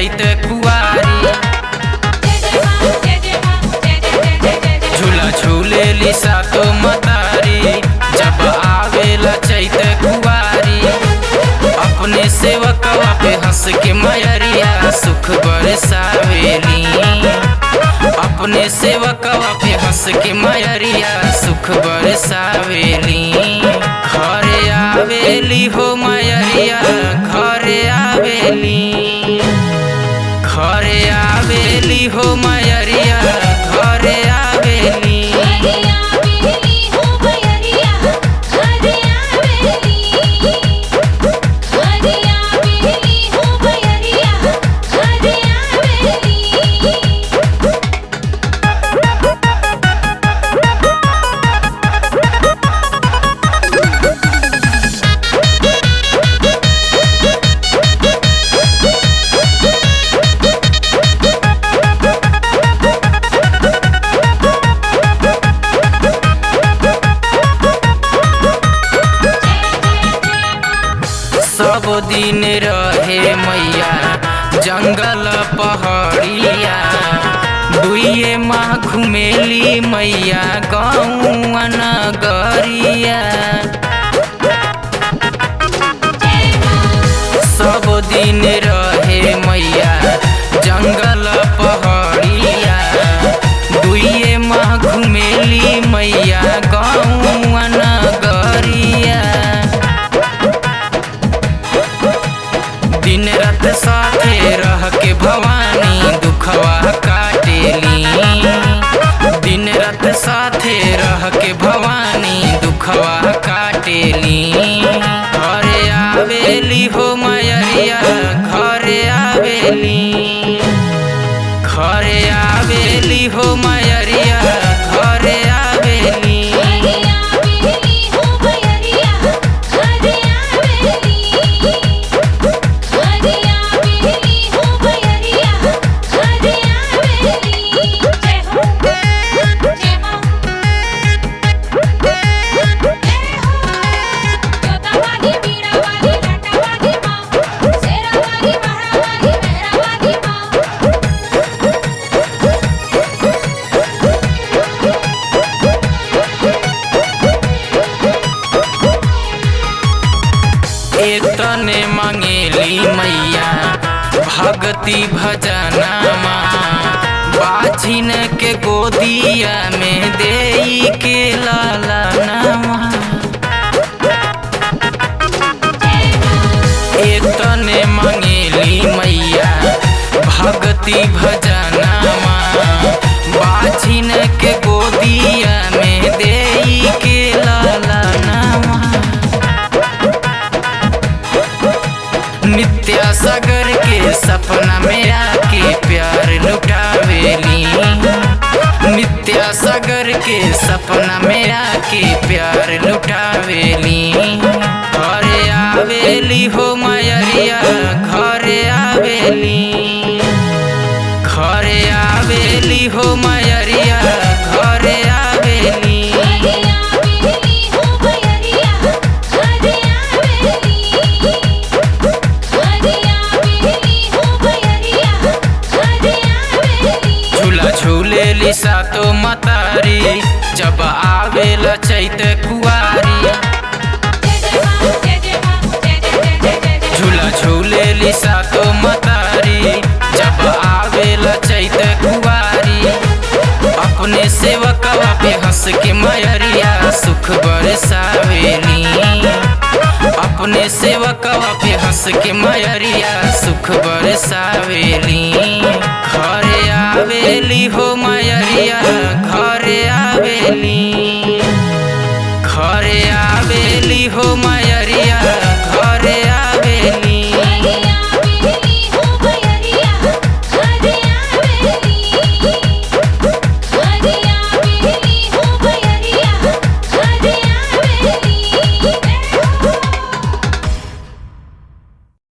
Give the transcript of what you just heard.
चैत कुआरी। झूला झूलेली सातो मतारी जब आवेला चैत कुआरी। अपने सेवकवा पे हंस के मयरिया सुख बरसावेली। अपने सेवकवा पे हंस के मयरिया सुख बरसावेली। घरे आवेली हो मयरिया घरे आवेली। घरे आवेली हो मयरिया घरे आवेली। सब दिन रहे मैया जंगल पहाड़िया। दुइये माह घुमेली मैया गाँव नगरिया। सब दिन रहे मैया जंगल पहाड़िया। दुइये माह घुमेली मैया गाँव नगरिया। दिन रात साथे रह के भवानी दुखवा काटेली। दिन रात साथे रह के भवानी दुखवा काटेली। घरे आवेली हो मयरिया घरे आवेली। घरे आवेली हो मयरिया घरे आवेली। एतने मांगेली मैया भगति भजनमा। बाझिन के गोदिया में देई के लालनमा। एतने मांगेली मैया भगति भजनमा। बाझिन के गोदिया में देई के लालनमा। नित्या सागर के सपना में आके प्यार लुटावेली। नित्या सागर के सपना में आके प्यार लुटावेली। घरे आवेली हो मयरिया घरे आवेली। घरे आवेली हो मयरिया घरे आवेली। झूलेली सातो मतारी जब आवेला चैत कुआरी। झूला झूलेली सातो मतारी जब आवेला चैत कुआरी। अपने सेवकवा पे हंस के मयरिया सुख बरसावेली। अपने सेवकवा पे हंस के मयरिया सुख बरसावेली।